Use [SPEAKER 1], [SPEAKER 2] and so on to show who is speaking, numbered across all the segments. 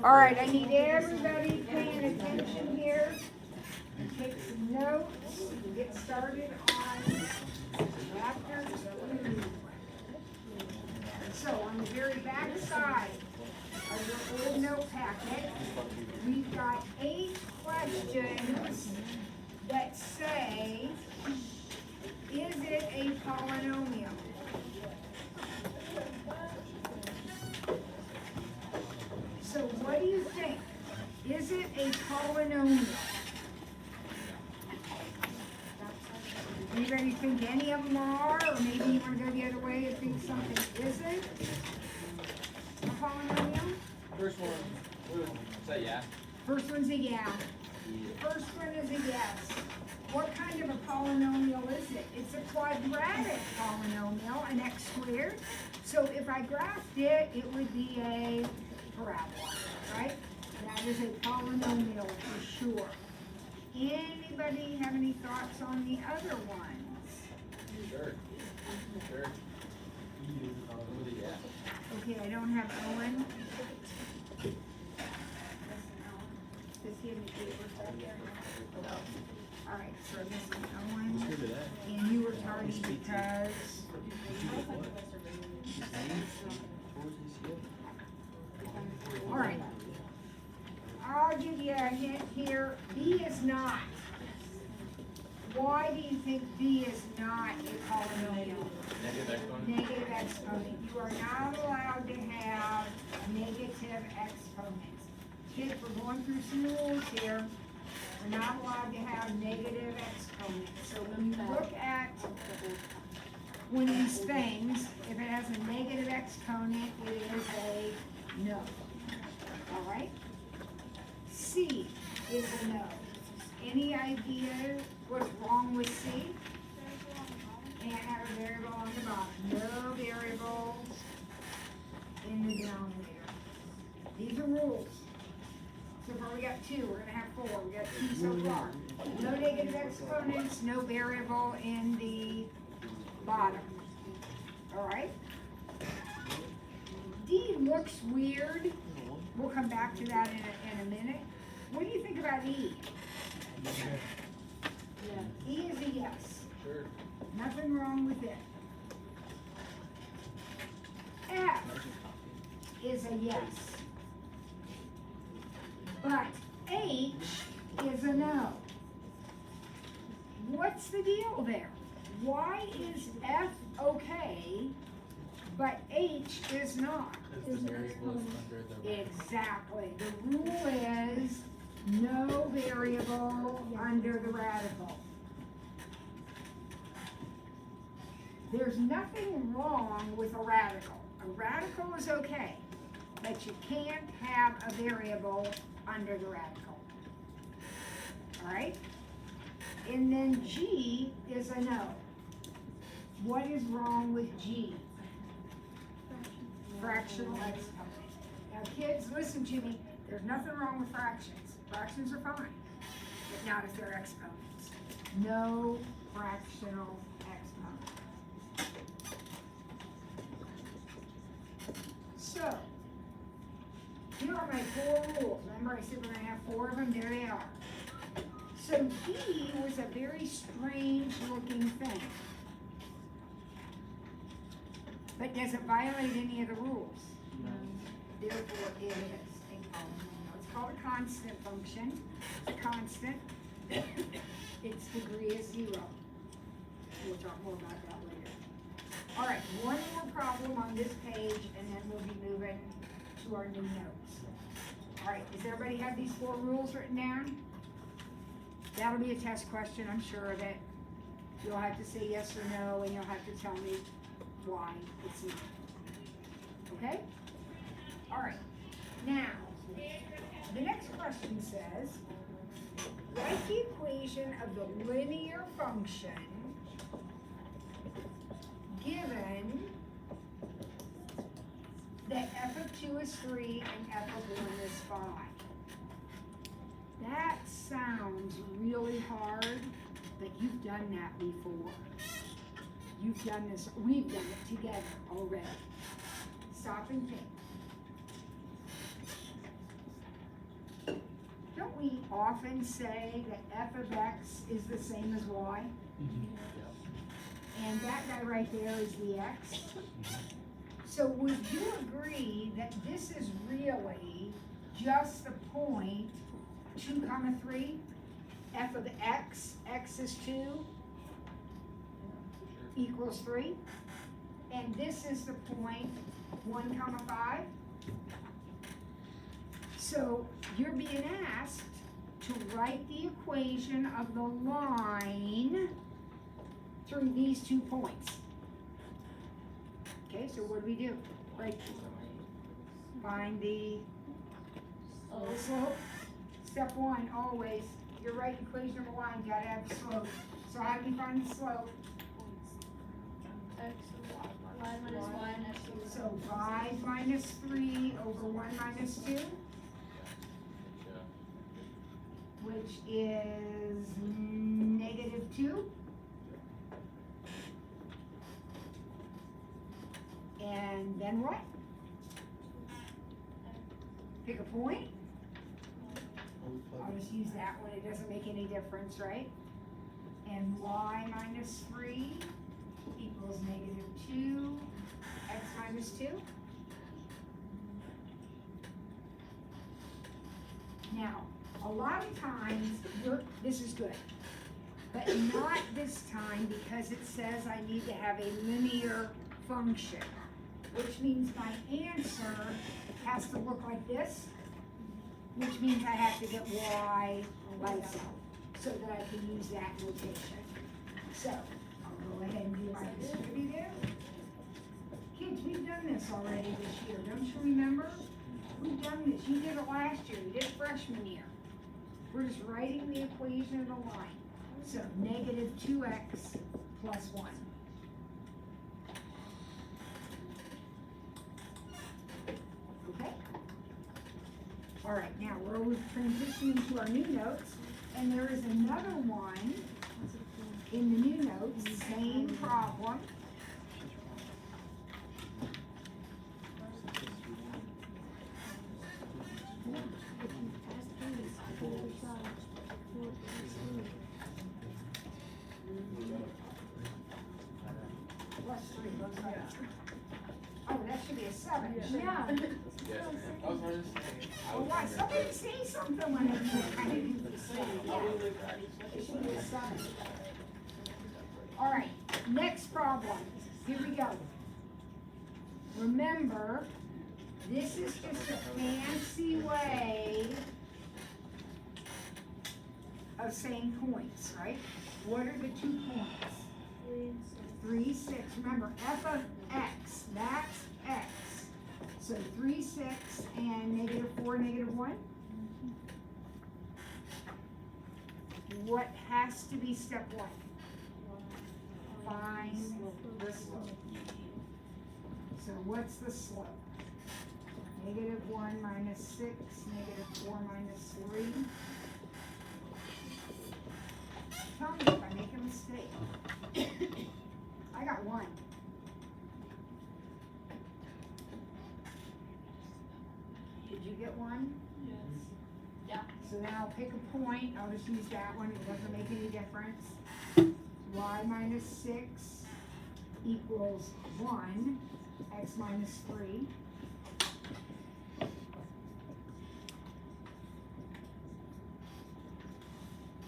[SPEAKER 1] All right, I need everybody paying attention here. Take some notes. Get started on chapter 2. So on the very back side of your old note packet, we've got 8 questions that say, is it a polynomial? So what do you think? Is it a polynomial? Anybody think any of them are, or maybe you want to go the other way and think something isn't a polynomial?
[SPEAKER 2] First one, say yeah.
[SPEAKER 1] First one's a yeah. First one is a yes. What kind of a polynomial is it? It's a quadratic polynomial, an x squared. So if I graphed it, it would be a parabola, right? That is a polynomial for sure. Anybody have any thoughts on the other ones?
[SPEAKER 2] Sure. Sure.
[SPEAKER 1] Okay, I don't have Owen. Does he have any papers back there? All right, so this is Owen. And you were tardy because. All right. I'll give you a hint here. B is not. Why do you think B is not a polynomial?
[SPEAKER 2] Negative exponent.
[SPEAKER 1] Negative exponent. You are not allowed to have negative exponents. Kids, we're going through some rules here. We're not allowed to have negative exponents. So when you look at one of these things, if it has a negative exponent, it is a no. All right? C is a no. Any idea what's wrong with C? Can't have a variable on the bottom. No variable in the denominator. These are rules. So far we got 2, we're gonna have 4. We got 2 so far. No negative exponents, no variable in the bottom. All right? D looks weird. We'll come back to that in a minute. What do you think about E? Yeah. E is a yes.
[SPEAKER 2] Sure.
[SPEAKER 1] Nothing wrong with it. F is a yes. But H is a no. What's the deal there? Why is F okay, but H is not?
[SPEAKER 2] Because the variable is under the radical.
[SPEAKER 1] Exactly. The rule is no variable under the radical. There's nothing wrong with a radical. A radical is okay, but you can't have a variable under the radical. All right? And then G is a no. What is wrong with G? Fractional exponent. Now kids, listen to me. There's nothing wrong with fractions. Fractions are fine, but not if they're exponents. No fractional exponent. So, here are my 4 rules. Remember I said we're going to have 4 of them? There they are. So D was a very strange looking thing. But does it violate any of the rules? No. Therefore it is a polynomial. It's called a constant function. It's a constant. Its degree is 0. We'll talk more about that later. All right, one more problem on this page and then we'll be moving to our new notes. All right, does everybody have these 4 rules written down? That'll be a test question, I'm sure of it. You'll have to say yes or no, and you'll have to tell me why it's not. Okay? All right. Now, the next question says, write the equation of the linear function given that f of 2 is 3 and f of 1 is 5. That sounds really hard, but you've done that before. You've done this, we've done it together already. Stop and think. often say that f of x is the same as y? And that guy right there is the x. So would you agree that this is really just the point 2, 3? F of x, x is 2, equals 3. And this is the point 1, 5. So you're being asked to write the equation of the line through these 2 points. Okay, so what do? Right, find the slope. Step 1, always, you're writing equation of a line, gotta have the slope. So how do we find the slope?
[SPEAKER 3] X, y minus y and x.
[SPEAKER 1] So 5 minus 3 over 1 minus 2, which is -2. And then what? Pick a point. I'll just use that one, it doesn't make any difference, right? And y minus 3 equals -2, x minus 2. Now, a lot of times, this is good, but not this time because it says I need to have a linear function, which means my answer has to look like this, which means I have to get y by itself, so that I can use that notation. So, I'll go ahead and do my distributive. Kids, we've done this already this year, don't you remember? We've done this, you did it last year, you did it freshman year. We're just writing the equation of the line. So, -2x plus 1. Okay? All right, now we're transitioning to our new notes, and there is another one in the new notes, same problem. Plus 3, both sides. Oh, that should be a 7.
[SPEAKER 3] Yeah.
[SPEAKER 2] Yes, ma'am. I was running.
[SPEAKER 1] Oh, why, somebody say something when it's kind of it should be a 7. All right, next problem. Here we go. Remember, this is just a fancy way of saying points, right? What are the 2 points? 3, 6. Remember, f of x, that's x. So 3, 6, and -4, -1. What has to be step 1? Find the slope. So what's the slope? -1 minus 6, -4 minus 3. Tell me if I make a mistake. I got 1. Did you get 1?
[SPEAKER 3] Yes. Yeah.
[SPEAKER 1] So then I'll pick a point, I'll just use that one, it doesn't make any difference. Y minus 6 equals 1, x minus 3.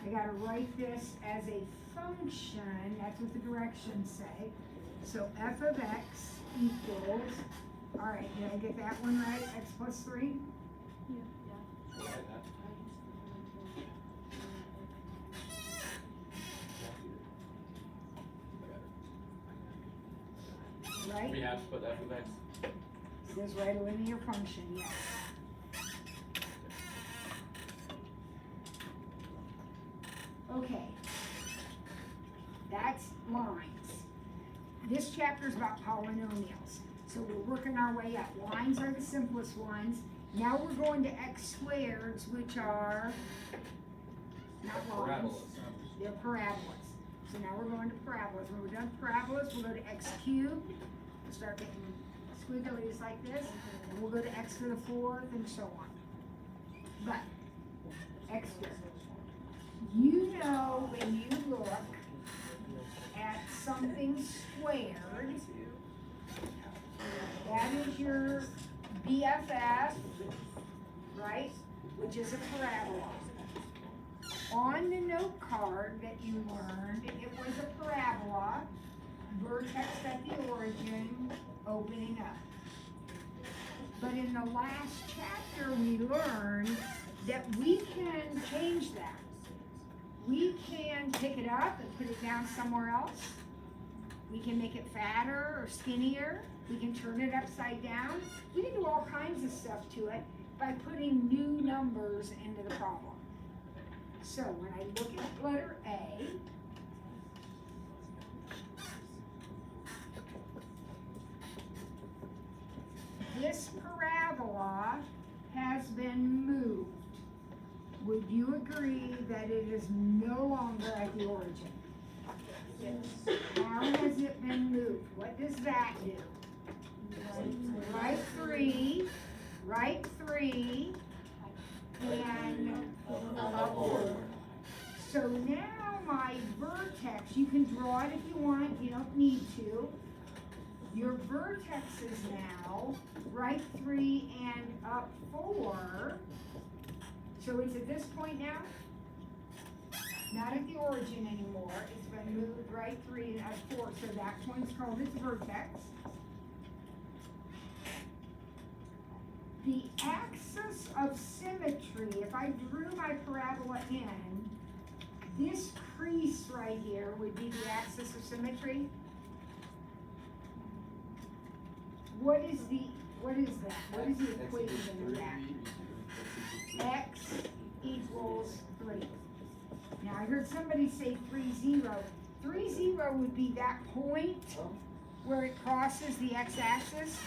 [SPEAKER 1] I gotta write this as a function, that's what the directions say. So f of x equals, all right, did I get that one right, x plus 3? Right?
[SPEAKER 2] We have to put f of x.
[SPEAKER 1] It says write a linear function, yes. Okay. That's lines. This chapter is about polynomials. So we're working our way up. Lines are the simplest ones. Now we're going to x squareds, which are not lines.
[SPEAKER 2] Parabolas.
[SPEAKER 1] They're parabolas. So now we're going to parabolas. When we're done with parabolas, we'll go to x cubed. We'll start getting squigglies like this. And we'll go to x to the 4th and so on. But extra. You know when you look at something squared, that is your BFF, right? Which is a parabola. On the note card that you learned, it was a parabola, vertex at the origin, opening up. But in the last chapter, we learned that we can change that. We can pick it up and put it down somewhere else. We can make it fatter or skinnier. We can turn it upside down. We can do all kinds of stuff to it by putting new numbers into the problem. So when I look at letter A, this parabola has been moved. Would you agree that it is no longer at the origin?
[SPEAKER 3] Yes.
[SPEAKER 1] How has it been moved? What does that do? Right three, and upward. So now my vertex, you can draw it if you want, you don't need to. Your vertex is now right 3 and up 4. So it's at this point now, not at the origin anymore. It's been moved right 3 and up 4. So that point's called its vertex. The axis of symmetry, if I drew my parabola in, this crease right here would be the axis of symmetry. What is that? What is the equation of that? X equals 3. Now I heard somebody say 3, 0. 3, 0 would be that point where it crosses the x-axis,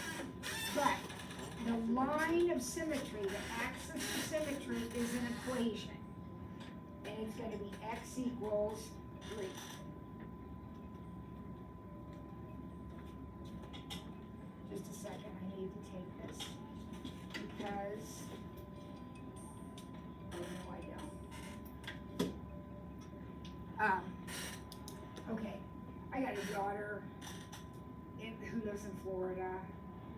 [SPEAKER 1] but the line of symmetry, the axis of symmetry is an equation. And it's going to be x equals 3. Just a second, I need to take this because I don't. Okay, I got a daughter who lives in Florida,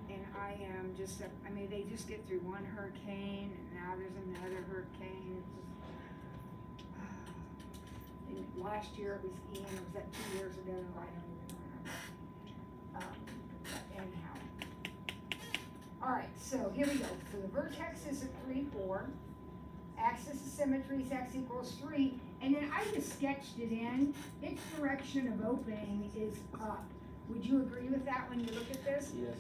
[SPEAKER 1] and I am just, they just get through one hurricane, and now there's another hurricane. And last year it was Ian, or was that 2 years ago? I don't even remember. But anyhow. All right, so here we go. So the vertex is at 3, 4. Axis of symmetry is x equals 3. And then I just sketched it in. Its direction of opening is up. Would you agree with that when you look at this?
[SPEAKER 2] Yes.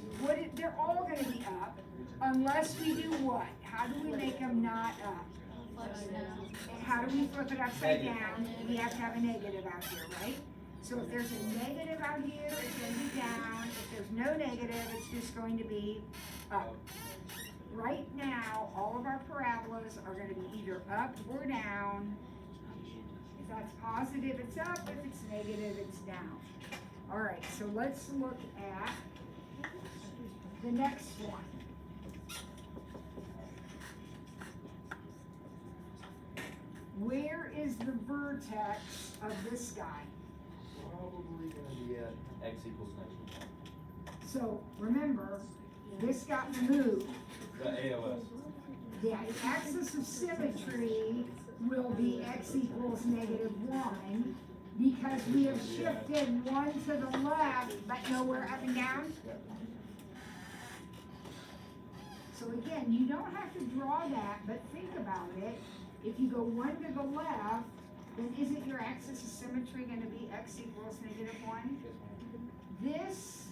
[SPEAKER 1] They're all going to be up, unless we do what? How do we make them not up? And how do we flip it upside down? We have to have a negative out here, right? So if there's a negative out here, it's going to be down. If there's no negative, it's just going to be up. Right now, all of our parabolas are going to be either up or down. If that's positive, it's up. If it's negative, it's down. All right, so let's look at the next one. Where is the vertex of this guy?
[SPEAKER 2] Probably gonna be at x equals 9.
[SPEAKER 1] So remember, this got moved.
[SPEAKER 2] The AOS.
[SPEAKER 1] Yeah, the axis of symmetry will be x equals -1 because we have shifted 1 to the left, but nowhere up and down. So again, you don't have to draw that, but think about it. If you go 1 to the left, then isn't your axis of symmetry going to be x equals -1? This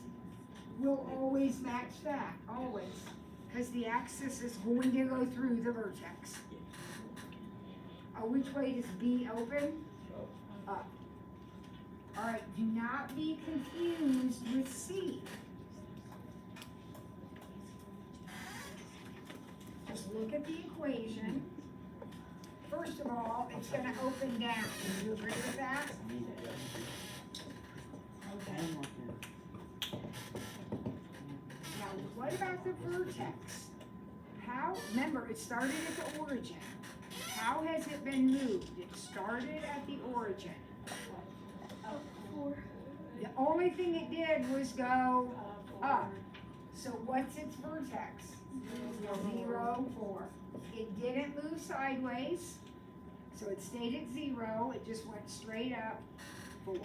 [SPEAKER 1] will always match that, always, because the axis is going to go through the vertex. Which way does B open? Up. All right, do not be confused with C. Just look at the equation. First of all, it's going to open down. Do you agree with that? Okay. Now, what about the vertex? Remember, it started at the origin. How has it been moved? It started at the origin. The only thing it did was go up. So what's its vertex? 0, 4. It didn't move sideways, so it stayed at 0. It just went straight up, 4.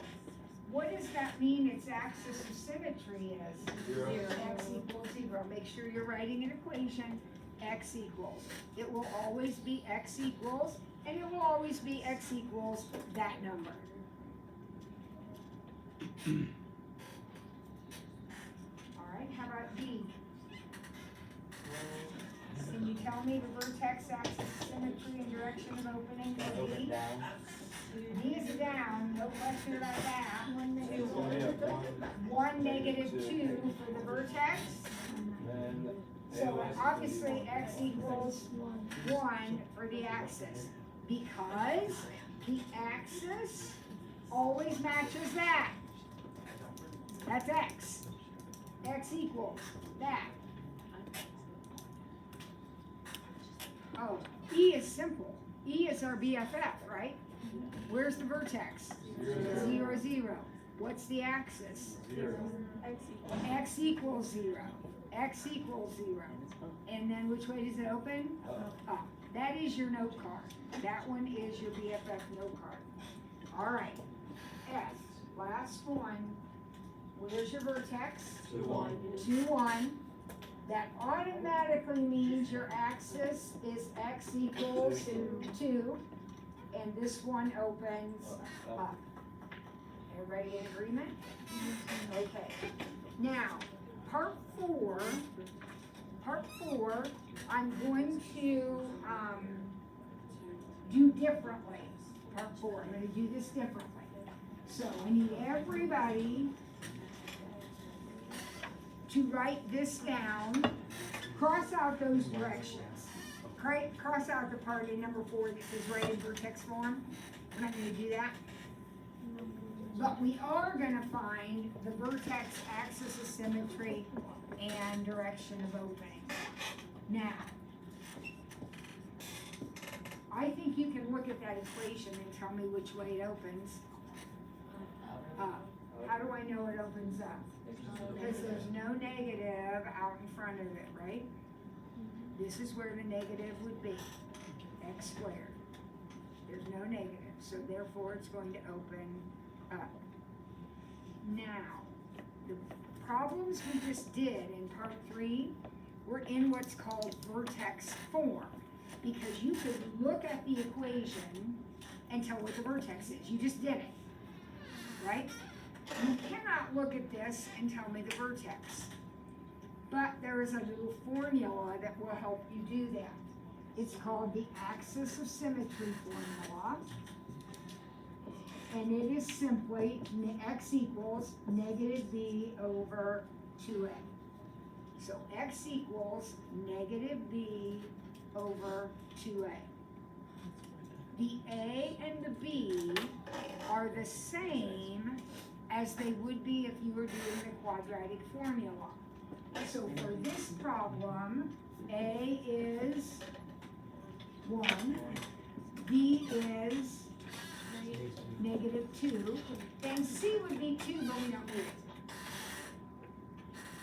[SPEAKER 1] What does that mean its axis of symmetry is?
[SPEAKER 2] 0.
[SPEAKER 1] X equals 0. Make sure you're writing an equation. X equals. It will always be X equals, and it will always be X equals that number. All right, how about D? Can you tell me the vertex, axis, symmetry, and direction of opening for
[SPEAKER 2] Open
[SPEAKER 1] D?
[SPEAKER 2] down.
[SPEAKER 1] D is down, no question about that.
[SPEAKER 2] So we have
[SPEAKER 1] 1, -2 for the vertex.
[SPEAKER 2] Then.
[SPEAKER 1] So obviously X equals 1 for the axis, because the axis always matches that. That's X. X equals that. Oh, E is simple. E is our BFF, right? Where's the vertex? 0, 0. What's the axis?
[SPEAKER 2] 0.
[SPEAKER 1] X equals 0. X equals 0. And then which way does it open? Up. That is your note card. That one is your BFF note card. All right. F, last one. Where's your vertex?
[SPEAKER 2] 2, 1.
[SPEAKER 1] 2, 1. That automatically means your axis is X equals 2. And this one opens up. Everybody in agreement? Okay. Now, part 4, I'm going to do differently. Part 4, I'm going to do this differently. So I need everybody to write this down, cross out those directions. Cross out the part in number 4 that says write in vertex form. We're not going to do that. But we are going to find the vertex, axis of symmetry, and direction of opening. Now, I think you can look at that equation and tell me which way it opens up. How do I know it opens up? Because there's no negative out in front of it, right? This is where the negative would be, x squared. There's no negative, so therefore it's going to open up. Now, the problems we just did in part 3 were in what's called vertex form, because you could look at the equation and tell what the vertex is. You just did it, right? You cannot look at this and tell me the vertex. But there is a little formula that will help you do that. It's called the axis of symmetry formula. And it is simply x equals negative b over 2a. So x equals negative b over 2a. The a and the b are the same as they would be if you were doing the quadratic formula. So for this problem, a is 1, b is negative 2, and c would be 2, but we don't need it.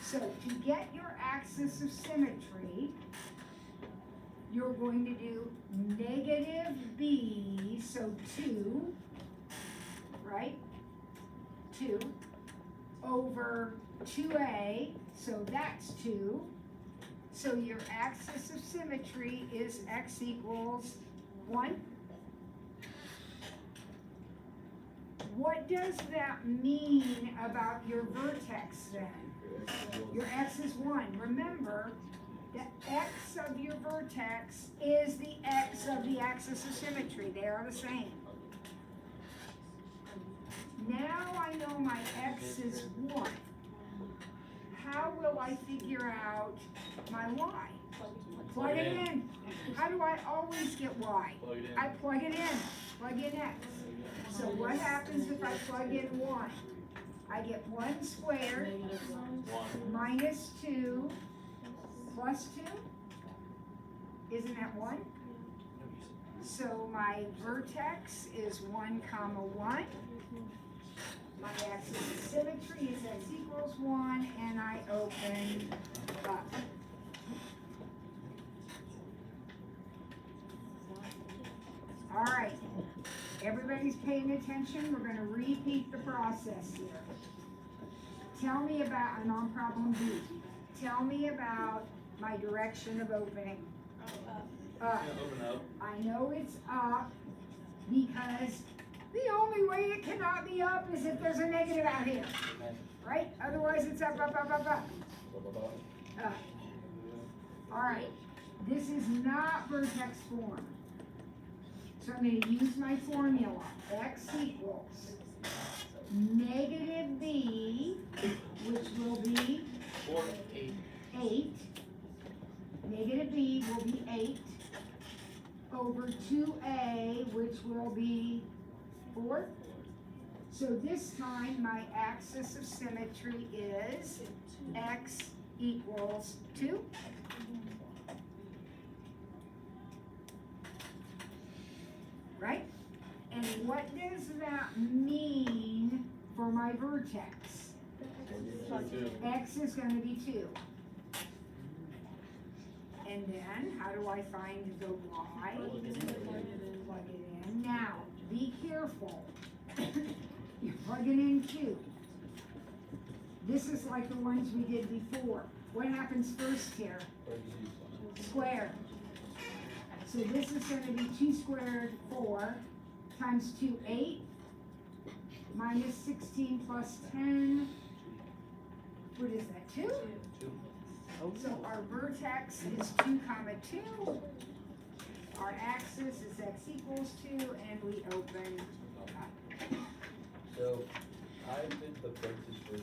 [SPEAKER 1] So to get your axis of symmetry, you're going to do negative b, so 2, right? 2 over 2a, so that's 2. So your axis of symmetry is x equals 1. What does that mean about your vertex then? Your x is 1. Remember, the x of your vertex is the x of the axis of symmetry. They are the same. Now I know my x is 1. How will I figure out my y? Plug it in. How do I always get y? I plug it in. Plug in x. So what happens if I plug in 1? I get 1 squared minus 2 plus 2. Isn't that 1? So my vertex is 1, 1. My axis of symmetry is x equals 1, and I open up. All right, everybody's paying attention. We're gonna repeat the process here. Tell me about, I'm on problem B. Tell me about my direction of opening. Up.
[SPEAKER 2] Open up.
[SPEAKER 1] I know it's up because the only way it cannot be up is if there's a negative out here, right? Otherwise it's up, up, up, up, up. Up. All right, this is not vertex form. So I'm going to use my formula. X equals negative b, which will be
[SPEAKER 2] 4, 8.
[SPEAKER 1] 8. Negative b will be 8 over 2a, which will be 4. So this time my axis of symmetry is x equals 2. Right? And what does that mean for my vertex? X is going to be 2. And then, how do I find the y? Plug it in. Now, be careful. You're plugging in 2. This is like the ones we did before. What happens first here? Square. So this is going to be 2 squared, 4, times 2, 8, minus 16 plus 10. What is that, 2? So our vertex is 2, 2. Our axis is x equals 2, and we open up.
[SPEAKER 2] So I did the parentheses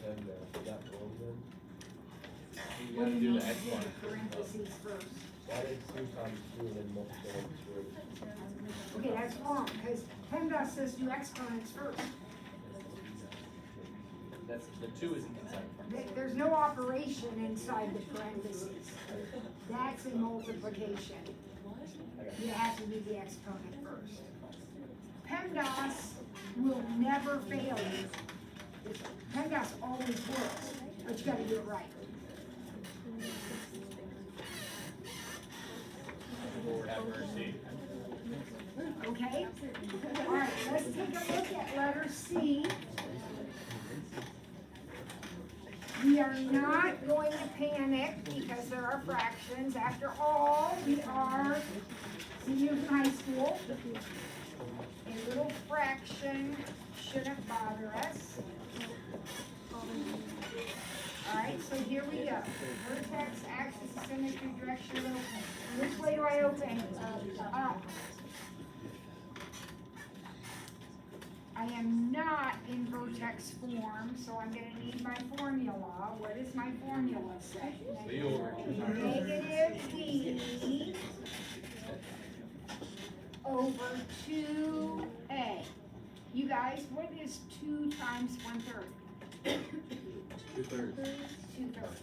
[SPEAKER 2] and that wrong then. You
[SPEAKER 1] What
[SPEAKER 2] gotta
[SPEAKER 1] do
[SPEAKER 2] do
[SPEAKER 1] you
[SPEAKER 2] the
[SPEAKER 1] mean
[SPEAKER 2] X
[SPEAKER 1] to do
[SPEAKER 2] one.
[SPEAKER 1] the parentheses first?
[SPEAKER 2] So I did 2 times 2 and then multiply it
[SPEAKER 1] Okay, that's wrong, because PEMDAS says do exponents first.
[SPEAKER 2] That's, the 2 isn't inside.
[SPEAKER 1] There's no operation inside the parentheses. That's a multiplication. You have to do the exponent first. PEMDAS will never fail you. PEMDAS always works, but you gotta do it right.
[SPEAKER 2] Lord have mercy.
[SPEAKER 1] Okay? All right, let's take a look at letter C. We are not going to panic because there are fractions. After all, we are seniors in high school. A little fraction shouldn't bother us. All right, so here we go. Vertex, axis, symmetry, direction of opening. Which way do I open? Up. I am not in vertex form, so I'm going to need my formula. What does my formula say? Negative b over 2a. You guys, what is 2 times 1/3?
[SPEAKER 2] 2/3.
[SPEAKER 1] 2/3.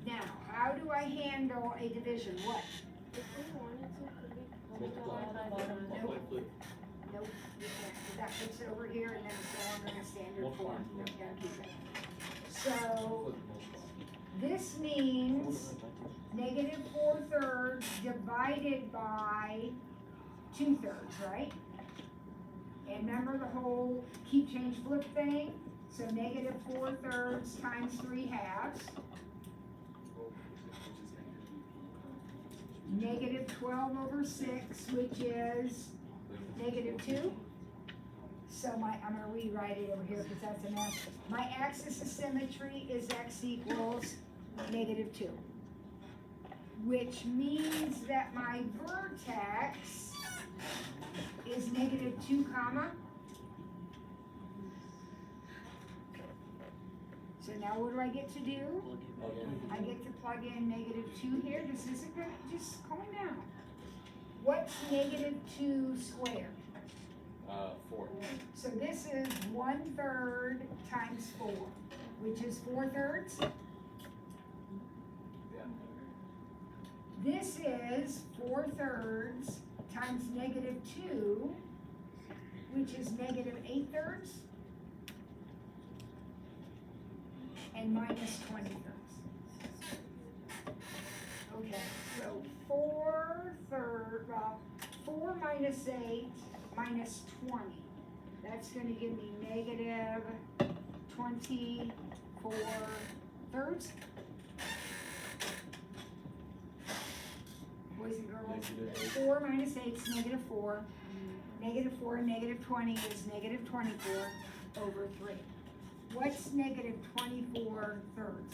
[SPEAKER 1] Now, how do I handle a division? What? Nope. Nope, you can't. That puts it over here and then it's no longer in a standard form. You gotta keep it. So, this means negative 4/3 divided by 2/3, right? And remember the whole keep, change, flip thing? So negative 4/3 times 3/2. Negative 12 over 6, which is negative 2. So I'm gonna rewrite it over here because that's a mess. My axis of symmetry is x equals negative 2. Which means that my vertex is negative 2, comma. So now what do I get to do? I get to plug in negative 2 here. This isn't gonna, just calm down. What's negative 2 squared?
[SPEAKER 2] 4.
[SPEAKER 1] So this is 1/3 times 4, which is 4/3.
[SPEAKER 2] Yeah.
[SPEAKER 1] This is 4/3 times -2, which is -8/3, and minus 20/3. Okay, so 4 minus 8 minus 20. That's gonna give me -24/3. Boys and girls,
[SPEAKER 2] -8.
[SPEAKER 1] 4 minus 8 is -4. -4 and -20 is -24/3. What's -24/3?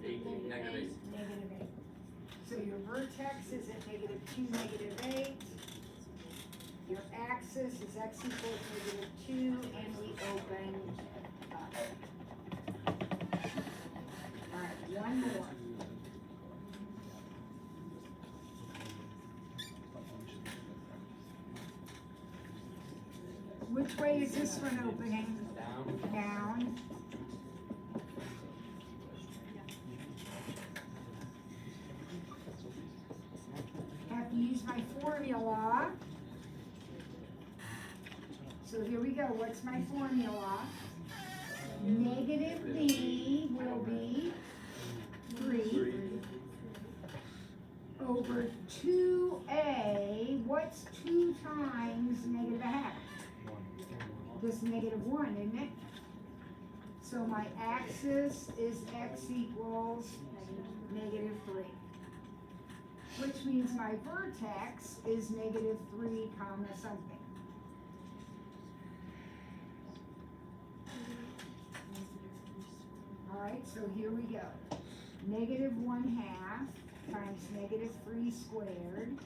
[SPEAKER 2] -8.
[SPEAKER 1] -8. So your vertex is at -2, -8. Your axis is x equals -2, and we open up. All right, one more. Which way is this one opening? Down. Have to use my formula. So here we go. What's my formula? Negative b will be 3 over 2a. What's 2 times -1/2? Just -1, isn't it? So my axis is x equals -3. Which means my vertex is -3 comma something. Alright, so here we go. -1/2 times -3 squared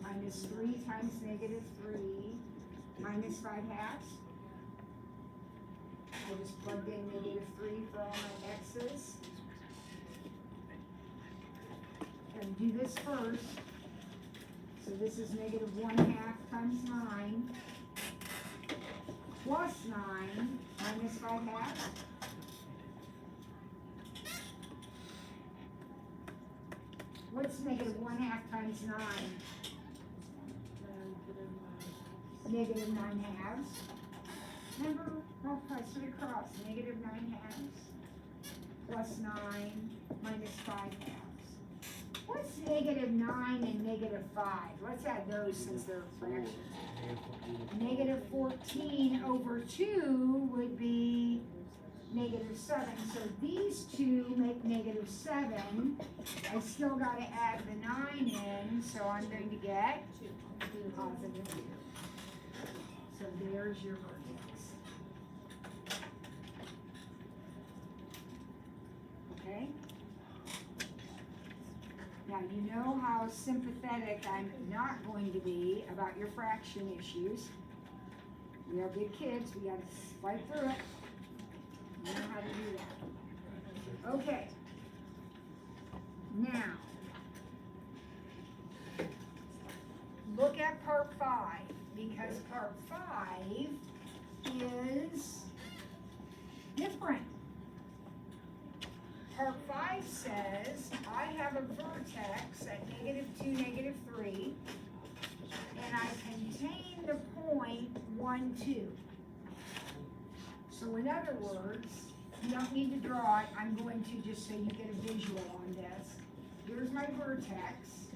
[SPEAKER 1] minus 3 times -3 minus 5/2. I just plugged in -3 for all my x's. Gonna do this first. So this is -1/2 times 9 plus 9 minus 5/2. What's -1/2 times 9? -9/2. Remember, multiply straight across, -9/2 plus 9 minus 5/2. What's -9 and -5? Let's add those since they're fractions. -14 over 2 would be -7. So these two make -7. I still gotta add the 9 in, so I'm going to get +2. So there's your vertex. Okay? Now you know how sympathetic I'm not going to be about your fraction issues. We are big kids, we gotta fight through it. You know how to do that. Okay. Now, look at part 5, because part 5 is different. Part 5 says, I have a vertex at -2, -3, and I contain the point 1, 2. So in other words, you don't need to draw it, I'm going to just so you get a visual on this. Here's my vertex.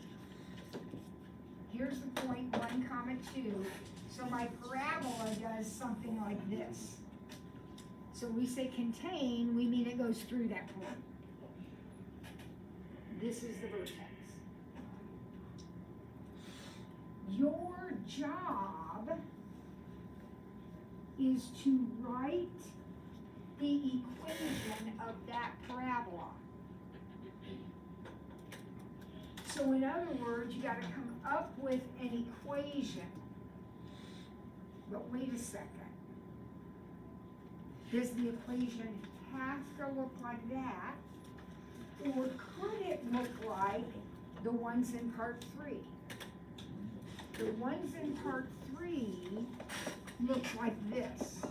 [SPEAKER 1] Here's the point 1, 2. So my parabola does something like this. So we say contain, we mean it goes through that point. This is the vertex. Your job is to write the equation of that parabola. So in other words, you gotta come up with an equation. But wait a second. Does the equation have to look like that? Or could it look like the ones in part 3? The ones in part 3 look like this.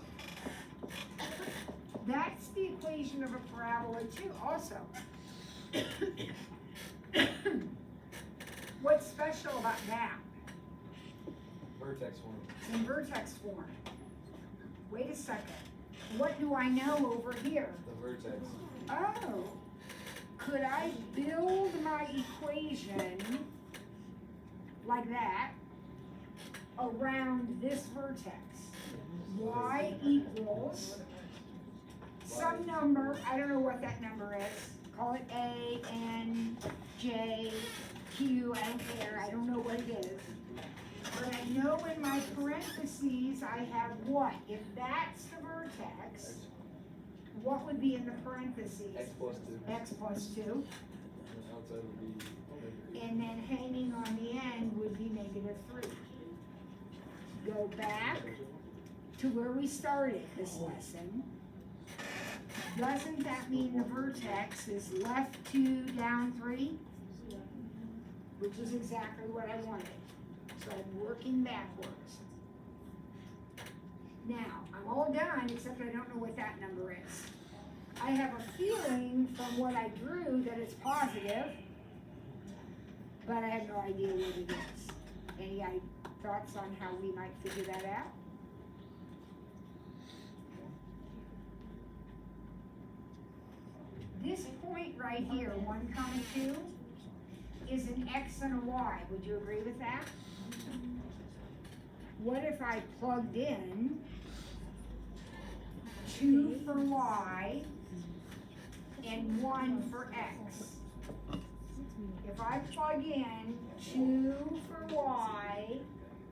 [SPEAKER 1] That's the equation of a parabola too, also.
[SPEAKER 2] vertex form.
[SPEAKER 1] It's in vertex form. Wait a second. What do I know over here?
[SPEAKER 2] The vertex.
[SPEAKER 1] Oh, could I build my equation like that around this vertex? Y equals some number, I don't know what that number is. Call it A, N, J, Q, I don't care, I don't know what it is. But I know in my parentheses I have what? If that's the vertex, what would be in the parentheses?
[SPEAKER 2] X plus 2.
[SPEAKER 1] X plus 2.
[SPEAKER 2] And outside would be
[SPEAKER 1] And then hanging on the end would be -3. Go back to where we started this lesson. Doesn't that mean the vertex is left 2, down 3? Which is exactly what I wanted. So I'm working backwards. Now, I'm all done, except I don't know what that number is. I have a feeling from what I drew that it's positive, but I have no idea what it is. Any thoughts on how we might figure that out? This point right here, 1, 2, is an X and a Y. Would you agree with that? What if I plugged in 2 for Y and 1 for X? If I plug in 2 for Y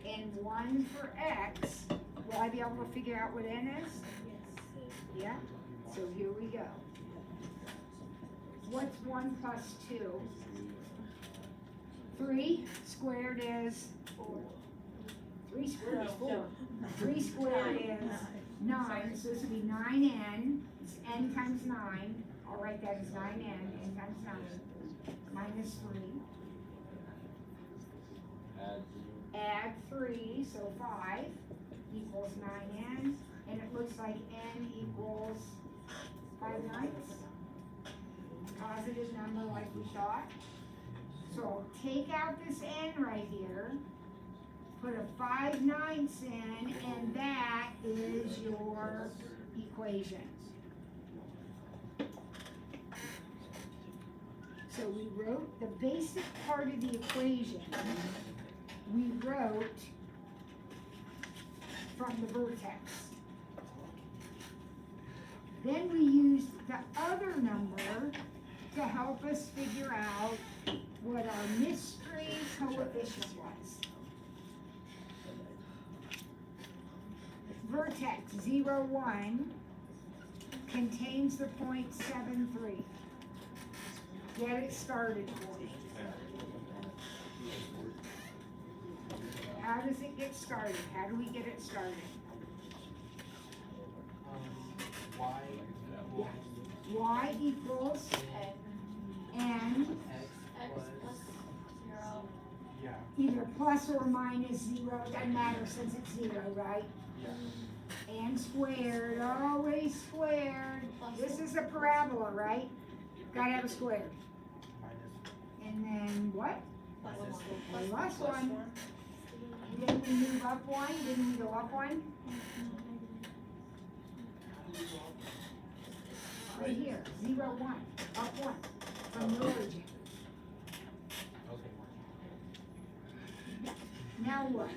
[SPEAKER 1] and 1 for X, will I be able to figure out what N is? Yeah? So here we go. What's 1 plus 2? 3 squared is 4. 3 squared is 4. 3 squared is 9, so this would be 9n. It's n times 9. I'll write that as 9n, n times 9, minus 3. Add 3, so 5 equals 9n, and it looks like n equals 5/9. Positive number like we thought. So take out this n right here, put a 5/9 in, and that is your equation. So we wrote the basic part of the equation, we wrote from the vertex. Then we used the other number to help us figure out what our mystery coefficient was. Vertex 0, 1 contains the point 7, 3. Get it started for me. How does it get started? How do we get it started? Y equals n either plus or minus 0, doesn't matter since it's 0, right? And squared, always squared. This is a parabola, right? Gotta have a square. And then what? Plus 1. Didn't we move up 1? Didn't we go up 1? Right here, 0, 1, up 1, from the origin. Now what?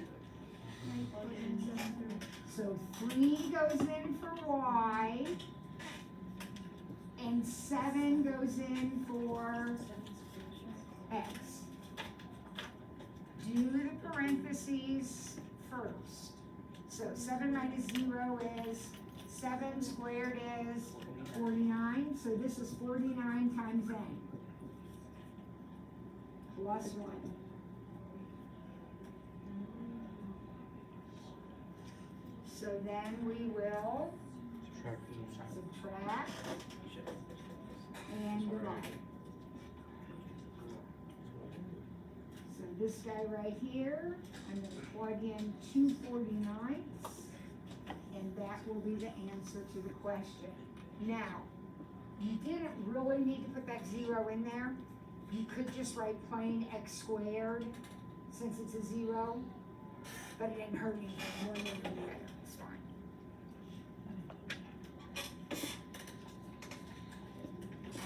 [SPEAKER 1] So 3 goes in for Y, and 7 goes in for X. Do the parentheses first. So 7 minus 0 is 7 squared is 49, so this is 49 times n, plus 1. So then we will subtract and divide. So this guy right here, I'm going to plug in 2/49, and that will be the answer to the question. Now, you didn't really need to put that 0 in there. You could just write plain x squared, since it's a 0. but it didn't hurt anything, one way or the other, it's fine.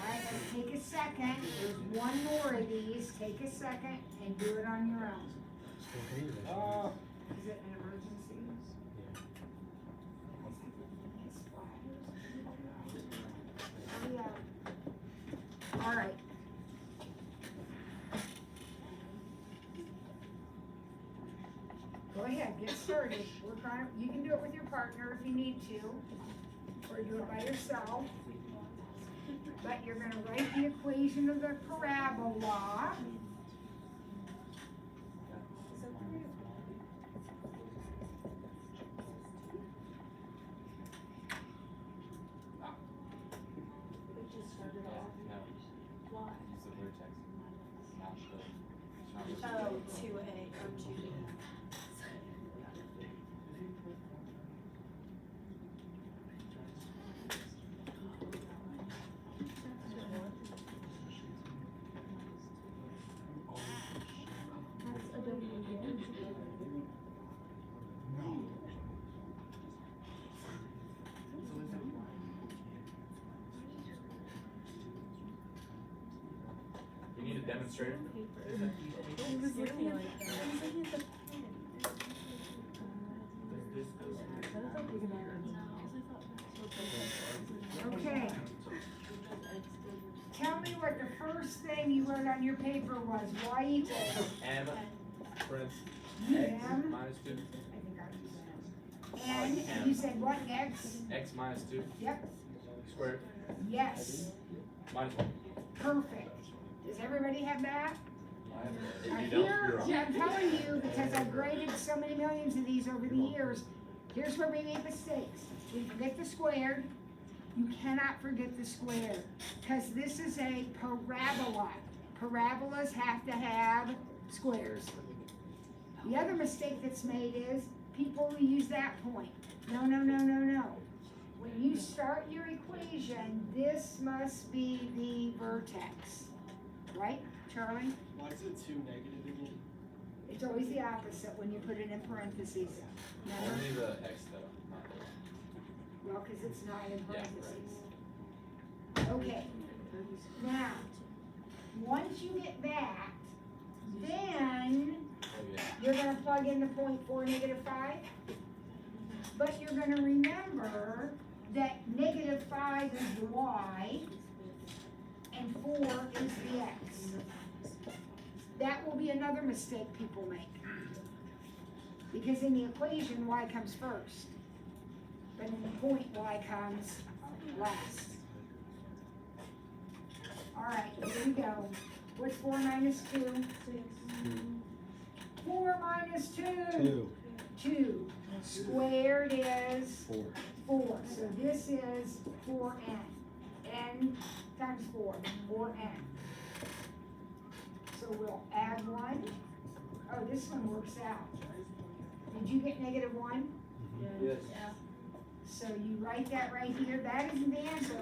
[SPEAKER 1] Alright, take a second, there's one more of these, take a second and do it on your own. Is it an emergency? Hurry up. Alright. Go ahead, get started. You can do it with your partner if you need to, or do it by yourself. But you're gonna write the equation of the parabola.
[SPEAKER 3] We just started off. Why? Oh, 2A or 2B.
[SPEAKER 4] You need a demonstrator?
[SPEAKER 3] He was looking like that.
[SPEAKER 1] Okay. Tell me what the first thing you wrote on your paper was. Y equals
[SPEAKER 4] M, Prince, X
[SPEAKER 1] M.
[SPEAKER 4] minus 2,
[SPEAKER 1] And you said what, X?
[SPEAKER 4] X minus 2,
[SPEAKER 1] Yep,
[SPEAKER 4] squared,
[SPEAKER 1] yes,
[SPEAKER 4] minus 1.
[SPEAKER 1] perfect. Does everybody have that?
[SPEAKER 4] If
[SPEAKER 1] Now
[SPEAKER 4] you don't,
[SPEAKER 1] here,
[SPEAKER 4] you're
[SPEAKER 1] I'm telling you, because I've graded so many millions of these over the years, here's where we make mistakes. We forget the squared. You cannot forget the squared, because this is a parabola. Parabolas have to have squares. The other mistake that's made is people will use that point. No, no, no, no, no. When you start your equation, this must be the vertex. Right, Charlie?
[SPEAKER 5] Why is it 2 negative again?
[SPEAKER 1] It's always the opposite when you put it in parentheses. Remember?
[SPEAKER 4] Only the X though, not the
[SPEAKER 1] Well, because it's not in
[SPEAKER 4] Yeah,
[SPEAKER 1] parentheses. Okay, now, once you get that, then
[SPEAKER 4] Oh, yeah.
[SPEAKER 1] you're gonna plug in the 0.4 negative 5. But you're gonna remember that negative 5 is the Y, and 4 is the X. That will be another mistake people make. Because in the equation, Y comes first. But in the point, Y comes last. Alright, here we go. What's 4 minus 2? 4 minus 2?
[SPEAKER 5] 2.
[SPEAKER 1] 2. Squared is
[SPEAKER 5] 4.
[SPEAKER 1] 4. So this is 4n. N times 4, 4n. So we'll add 1. Oh, this one works out. Did you get negative 1?
[SPEAKER 2] Yes.
[SPEAKER 1] So you write that right here. That isn't the answer.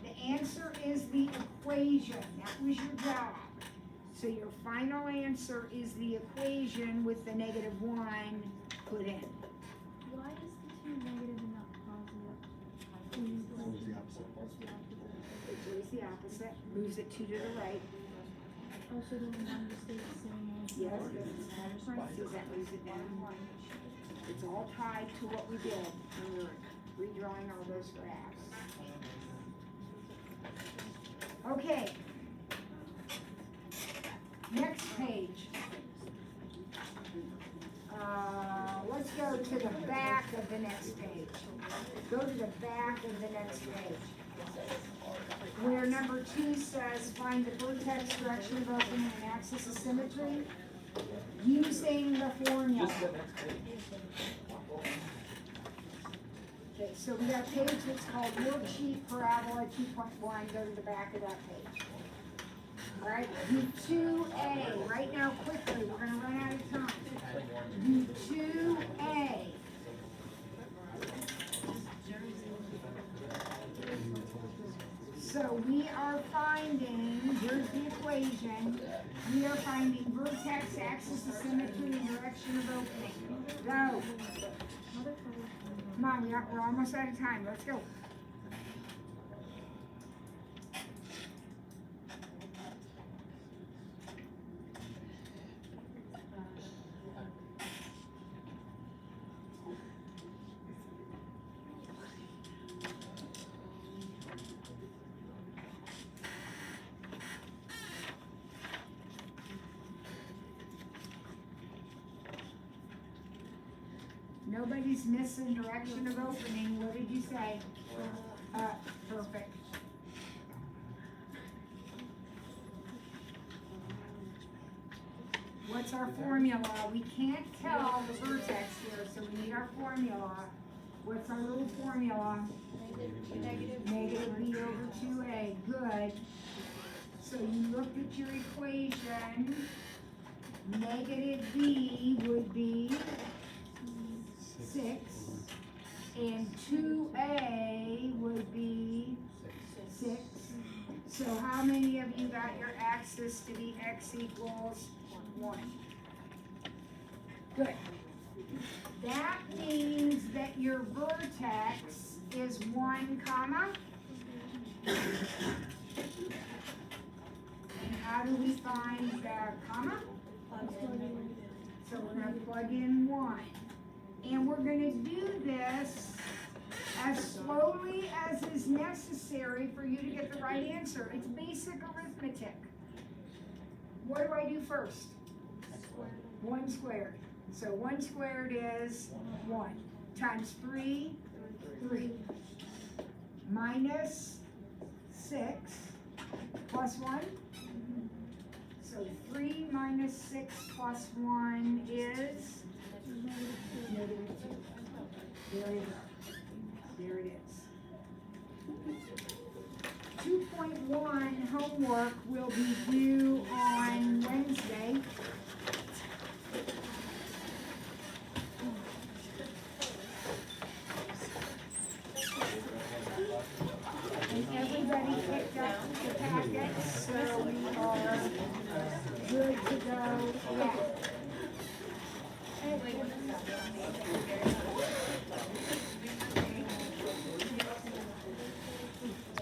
[SPEAKER 1] The answer is the equation. That was your job. So your final answer is the equation with the negative 1 put in.
[SPEAKER 6] Why is the 2 negative and not positive?
[SPEAKER 5] Always the opposite.
[SPEAKER 1] It's always the opposite. Moves it 2 to the right.
[SPEAKER 6] Also, the one to stay the same as
[SPEAKER 1] Yes, because it's not a parentheses, that moves it down 1. It's all tied to what we did when we were redrawing all those graphs. Okay. Next page. Let's go to the back of the next page. Go to the back of the next page. Where number 2 says, find the vertex direction of opening and axis of symmetry using the formula.
[SPEAKER 4] Just the next page.
[SPEAKER 1] Okay, so we got a page that's called Worksheet Parabola 2.1. Go to the back of that page. All right, do 2A. Right now, quickly, we're going to run out of time. Do 2A. So we are finding, here's the equation. equation, we are finding vertex, axis of symmetry, and direction of opening. Go. Come on, we're almost out of time. Let's go. Nobody's missing direction of opening. What did you say? Perfect. What's our formula? We can't tell the vertex here, so we need our formula. What's our little formula? Negative b over 2a. Good. So you looked at your equation. Negative b would be 6, and 2a would be 6. So how many of you got your axis to be x equals 1? Good. That means that your vertex is 1 comma. And how do we find the comma? So we're going to plug in 1. And we're going to do this as slowly as is necessary for you to get the right answer. It's basic arithmetic. What do I do first? 1 squared. So 1 squared is 1 times 3, 3. Minus 6 plus 1. So 3 minus 6 plus 1 is negative 2. There you go. There it is. 2.1 homework will be due on Wednesday. And everybody picked up the packets, so we are good to go. Yeah.